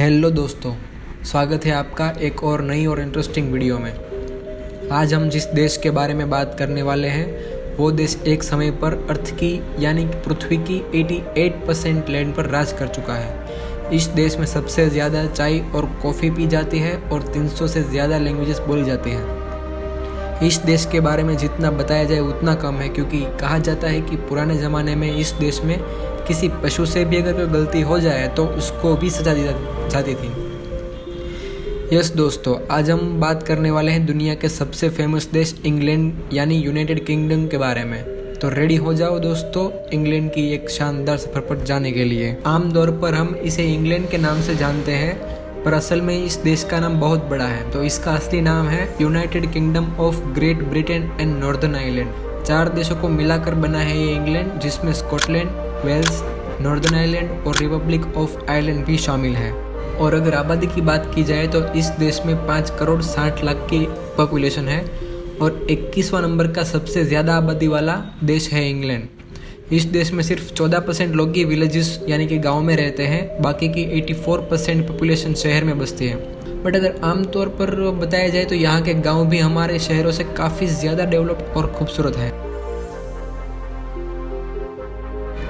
Hello दोस्तों, स्वागत है आपका एक और नई और इंटरेस्टिंग वीडियो में। आज हम जिस देश के बारे में बात करने वाले हैं वो देश एक समय पर अर्थ की यानी कि पृथ्वी की 88% लैंड पर राज कर चुका है। इस देश में सबसे ज़्यादा चाय और कॉफ़ी पी जाती है और 300 से ज़्यादा लैंग्वेजेस बोली जाती हैं। इस देश के बारे में जितना बताया जाए उतना कम है, क्योंकि कहा जाता है कि पुराने ज़माने में इस देश में किसी पशु से भी अगर कोई गलती हो जाए तो उसको भी सजा दी जाती थी। यस दोस्तों, आज हम बात करने वाले हैं दुनिया के सबसे फेमस देश इंग्लैंड यानी यूनाइटेड किंगडम के बारे में। तो रेडी हो जाओ दोस्तों इंग्लैंड की एक शानदार सफर पर जाने के लिए। आमतौर पर हम इसे इंग्लैंड के नाम से जानते हैं, पर असल में इस देश का नाम बहुत बड़ा है। तो इसका असली नाम है United kingdom of great Britain and northern Ireland. 4 देशों को मिलाकर बना है ये इंग्लैंड, जिसमें स्कॉटलैंड, वेल्स, नॉर्दर्न आयरलैंड और रिपब्लिक ऑफ आयरलैंड भी शामिल है। और अगर आबादी की बात की जाए तो इस देश में 5 करोड़ 60 लाख की पॉपुलेशन है और 21वां नंबर का सबसे ज़्यादा आबादी वाला देश है इंग्लैंड। इस देश में सिर्फ 14% लोग ही विलेजेस यानी कि गाँव में रहते हैं, बाकी की 84% पॉपुलेशन शहर में बसती है। बट अगर आमतौर पर बताया जाए तो यहाँ के गाँव भी हमारे शहरों से काफ़ी ज़्यादा डेवलप और खूबसूरत है।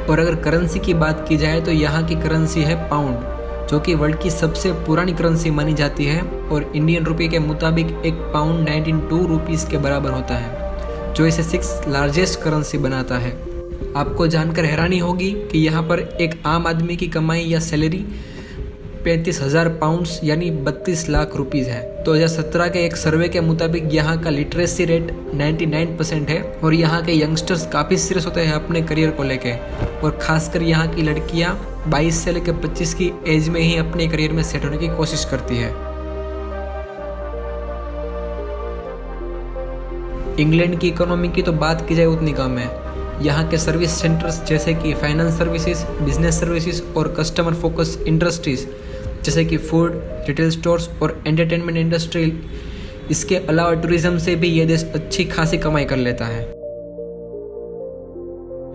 और अगर करेंसी की बात की जाए तो यहाँ की करेंसी है पाउंड, जो कि वर्ल्ड की सबसे पुरानी करेंसी मानी जाती है और इंडियन रुपये के मुताबिक एक पाउंड 92 रुपीज़ के बराबर होता है, जो इसे 6th लार्जेस्ट करेंसी बनाता है। आपको जानकर हैरानी होगी कि यहाँ पर एक आम आदमी की कमाई या सैलरी 35,000 पाउंड्स यानी 32 लाख रुपीज़ है। 2017 के एक सर्वे के मुताबिक यहाँ का लिटरेसी रेट 99% है और यहाँ के यंगस्टर्स काफ़ी सीरियस होते हैं अपने करियर को लेके, और ख़ासकर यहाँ की लड़कियाँ 22 से लेकर 25 की एज में ही अपने करियर में सेट होने की कोशिश करती है। इंग्लैंड की इकोनॉमी की तो बात की जाए उतनी कम है। यहाँ के सर्विस सेंटर्स जैसे कि फाइनेंस सर्विसेज, बिजनेस सर्विसेज और कस्टमर फोकस इंडस्ट्रीज जैसे कि फूड, रिटेल स्टोर्स और एंटरटेनमेंट इंडस्ट्री, इसके अलावा टूरिज्म से भी यह देश अच्छी खासी कमाई कर लेता है।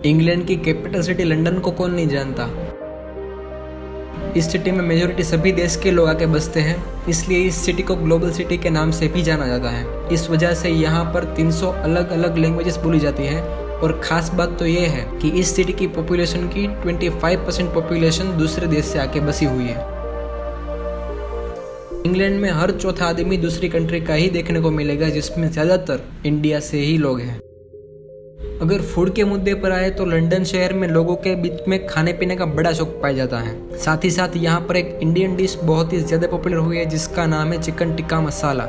इंग्लैंड की कैपिटल सिटी लंदन को कौन नहीं जानता। इस सिटी में मेजॉरिटी सभी देश के लोग आके बसते हैं, इसलिए इस सिटी को ग्लोबल सिटी के नाम से भी जाना जाता है। इस वजह से यहाँ पर 300 अलग अलग लैंग्वेजेस बोली जाती हैं और ख़ास बात तो ये है कि इस सिटी की पॉपुलेशन की 25% पॉपुलेशन दूसरे देश से आके बसी हुई है। इंग्लैंड में हर चौथा आदमी दूसरी कंट्री का ही देखने को मिलेगा, जिसमें ज़्यादातर इंडिया से ही लोग हैं। अगर फूड के मुद्दे पर आए तो लंदन शहर में लोगों के बीच में खाने पीने का बड़ा शौक पाया जाता है। साथ ही साथ यहाँ पर एक इंडियन डिश बहुत ही ज़्यादा पॉपुलर हुई है, जिसका नाम है चिकन टिक्का मसाला।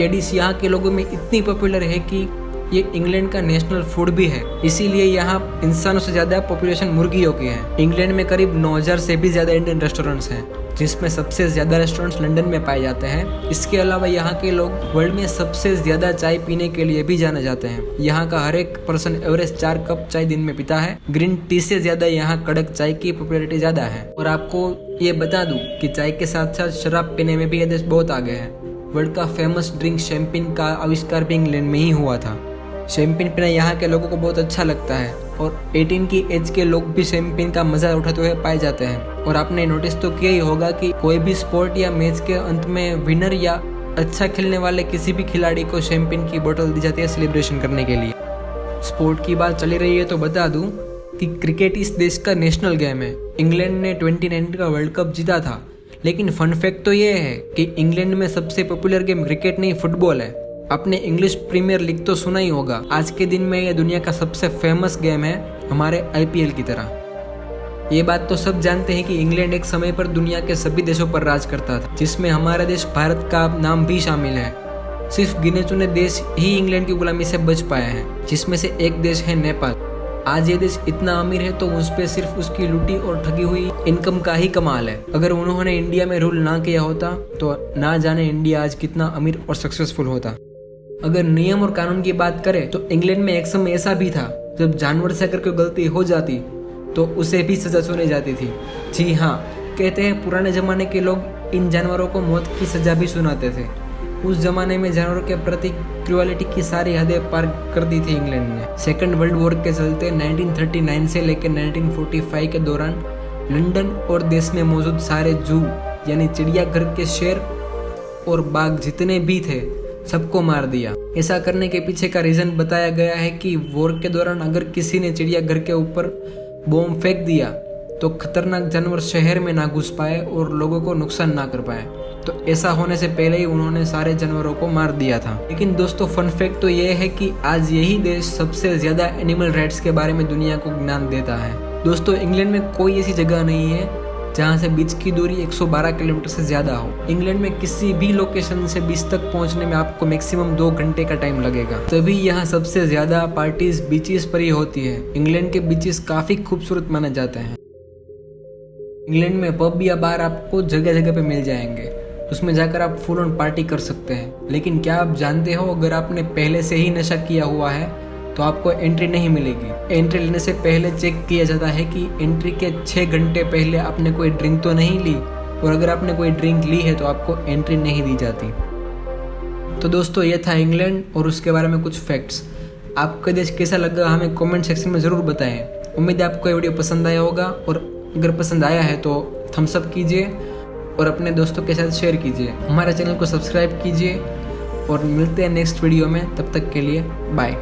ये डिश यहाँ के लोगों में इतनी पॉपुलर है कि ये इंग्लैंड का नेशनल फूड भी है, इसीलिए यहाँ इंसानों से ज़्यादा पॉपुलेशन मुर्गियों की है। इंग्लैंड में करीब 9,000 से भी ज़्यादा इंडियन रेस्टोरेंट्स हैं, जिसमें सबसे ज़्यादा रेस्टोरेंट्स लंदन में पाए जाते हैं। इसके अलावा यहाँ के लोग वर्ल्ड में सबसे ज़्यादा चाय पीने के लिए भी जाने जाते हैं। यहाँ का हर एक पर्सन एवरेज 4 कप चाय दिन में पीता है। ग्रीन टी से ज़्यादा यहाँ कड़क चाय की पॉपुलैरिटी ज़्यादा है। और आपको ये बता दूँ कि चाय के साथ साथ शराब पीने में भी ये देश बहुत आगे है। वर्ल्ड का फेमस ड्रिंक शैम्पेन का आविष्कार भी इंग्लैंड में ही हुआ था। शैम्पेन पीना यहाँ के लोगों को बहुत अच्छा लगता है और 18 की एज के लोग भी शैम्पेन का मजा उठाते हुए पाए जाते हैं। और आपने नोटिस तो किया ही होगा कि कोई भी स्पोर्ट या मैच के अंत में विनर या अच्छा खेलने वाले किसी भी खिलाड़ी को शैम्पेन की बोतल दी जाती है सेलिब्रेशन करने के लिए। स्पोर्ट की बात चली रही है तो बता दूं कि क्रिकेट इस देश का नेशनल गेम है। इंग्लैंड ने 2019 का वर्ल्ड कप जीता था, लेकिन फन फैक्ट तो ये है कि इंग्लैंड में सबसे पॉपुलर गेम क्रिकेट नहीं फुटबॉल है। आपने इंग्लिश प्रीमियर लीग तो सुना ही होगा। आज के दिन में यह दुनिया का सबसे फेमस गेम है, हमारे IPL की तरह। ये बात तो सब जानते हैं कि इंग्लैंड एक समय पर दुनिया के सभी देशों पर राज करता था, जिसमें हमारा देश भारत का नाम भी शामिल है। सिर्फ गिने चुने देश ही इंग्लैंड की गुलामी से बच पाए हैं, जिसमें से एक देश है नेपाल। आज ये देश इतना अमीर है तो उस पर सिर्फ उसकी लूटी और ठगी हुई इनकम का ही कमाल है। अगर उन्होंने इंडिया में रूल ना किया होता तो ना जाने इंडिया आज कितना अमीर और सक्सेसफुल होता। अगर नियम और कानून की बात करें तो इंग्लैंड में एक समय ऐसा भी था जब जानवर से अगर कोई गलती हो जाती तो उसे भी सजा सुनाई जाती थी। जी हाँ, कहते हैं पुराने जमाने के लोग इन जानवरों को मौत की सजा भी सुनाते थे। उस जमाने में जानवरों के प्रति क्रूएलिटी की सारी हदें पार कर दी थी इंग्लैंड ने। सेकेंड वर्ल्ड वॉर के चलते 1939 से लेकर 1945 के दौरान लंदन और देश में मौजूद सारे जू यानी चिड़ियाघर के शेर और बाघ जितने भी थे सबको मार दिया। ऐसा करने के पीछे का रीज़न बताया गया है कि वॉर के दौरान अगर किसी ने चिड़ियाघर के ऊपर बॉम्ब फेंक दिया तो खतरनाक जानवर शहर में ना घुस पाए और लोगों को नुकसान ना कर पाए। तो ऐसा होने से पहले ही उन्होंने सारे जानवरों को मार दिया था। लेकिन दोस्तों फन फैक्ट तो ये है कि आज यही देश सबसे ज़्यादा एनिमल राइट्स के बारे में दुनिया को ज्ञान देता है। दोस्तों इंग्लैंड में कोई ऐसी जगह नहीं है जहाँ से बीच की दूरी 112 किलोमीटर से ज़्यादा हो। इंग्लैंड में किसी भी लोकेशन से बीच तक पहुँचने में आपको मैक्सिमम 2 घंटे का टाइम लगेगा। तभी यहाँ सबसे ज़्यादा पार्टीज बीचेस पर ही होती है। इंग्लैंड के बीचेस काफ़ी खूबसूरत माने जाते हैं। इंग्लैंड में पब या बार आपको जगह जगह पे मिल जाएंगे, उसमें जाकर आप फुल ऑन पार्टी कर सकते हैं। लेकिन क्या आप जानते हो अगर आपने पहले से ही नशा किया हुआ है तो आपको एंट्री नहीं मिलेगी। एंट्री लेने से पहले चेक किया जाता है कि एंट्री के 6 घंटे पहले आपने कोई ड्रिंक तो नहीं ली, और अगर आपने कोई ड्रिंक ली है तो आपको एंट्री नहीं दी जाती। तो दोस्तों ये था इंग्लैंड और उसके बारे में कुछ फैक्ट्स। आपका देश कैसा लगा हमें कमेंट सेक्शन में ज़रूर बताएं। उम्मीद है आपको ये वीडियो पसंद आया होगा, और अगर पसंद आया है तो थम्स अप कीजिए और अपने दोस्तों के साथ शेयर कीजिए। हमारे चैनल को सब्सक्राइब कीजिए और मिलते हैं नेक्स्ट वीडियो में। तब तक के लिए बाय।